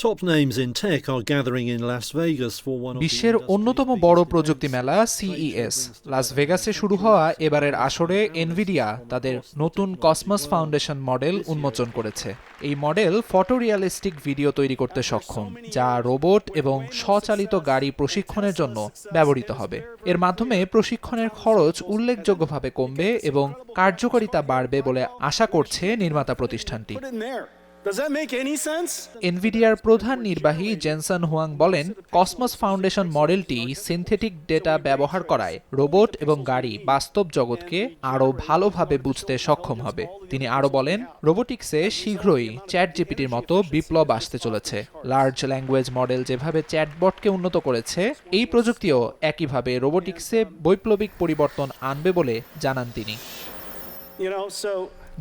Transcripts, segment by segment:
Top names in tech are gathering in Las Vegas for one of the বিশ্বের অন্যতম বড় প্রযুক্তি মেলা সিইএস লাস ভেগাসে শুরু হওয়া এবারের আসরে এনভিডিয়া তাদের নতুন কসমস ফাউন্ডেশন মডেল উন্মোচন করেছে। এই মডেল ফটোরিয়ালিস্টিক ভিডিও তৈরি করতে সক্ষম, যা রোবট এবং স্বচালিত গাড়ি প্রশিক্ষণের জন্য ব্যবহৃত হবে। এর মাধ্যমে প্রশিক্ষণের খরচ উল্লেখযোগ্যভাবে কমবে এবং কার্যকারিতা বাড়বে বলে আশা করছে নির্মাতা প্রতিষ্ঠানটি। এনভিডিয়ার প্রধান নির্বাহী জেনসন হুয়াং বলেন, কসমস ফাউন্ডেশন মডেলটি সিনথেটিক ডেটা ব্যবহার করায় রোবট এবং গাড়ি বাস্তব জগৎকে আরও ভালোভাবে বুঝতে সক্ষম হবে। তিনি আরও বলেন, রোবোটিক্সে শীঘ্রই চ্যাট জিপিটির মতো বিপ্লব আসতে চলেছে। লার্জ ল্যাঙ্গুয়েজ মডেল যেভাবে চ্যাটবটকে উন্নত করেছে, এই প্রযুক্তিও একইভাবে রোবোটিক্সে বৈপ্লবিক পরিবর্তন আনবে বলে জানান তিনি।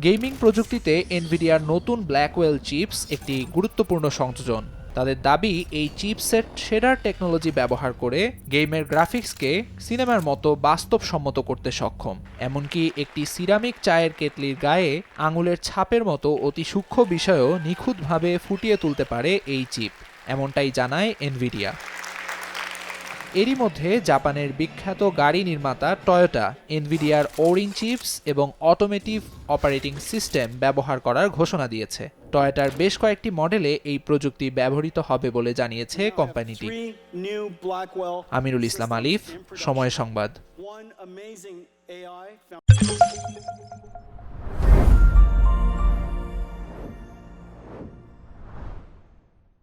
গেমিং প্রযুক্তিতে এনভিডিয়ার নতুন ব্ল্যাকওয়েল চিপস একটি গুরুত্বপূর্ণ সংযোজন। তাদের দাবি, এই চিপসেট শেডার টেকনোলজি ব্যবহার করে গেমের গ্রাফিক্সকে সিনেমার মতো বাস্তবসম্মত করতে সক্ষম। এমনকি একটি সিরামিক চায়ের কেটলির গায়ে আঙুলের ছাপের মতো অতি সূক্ষ্ম বিষয়ও নিখুঁতভাবে ফুটিয়ে তুলতে পারে এই চিপ, এমনটাই জানায় এনভিডিয়া। এরই মধ্যে জাপানের বিখ্যাত গাড়ি নির্মাতা টয়োটা এনভিডিয়ার ওরিন চিপস এবং অটোমেটিভ অপারেটিং সিস্টেম ব্যবহার করার ঘোষণা দিয়েছে। টয়োটার বেশ কয়েকটি মডেলে এই প্রযুক্তি ব্যবহৃত হবে বলে জানিয়েছে কোম্পানিটি। আমিরুল ইসলাম আলিফ, সময় সংবাদ।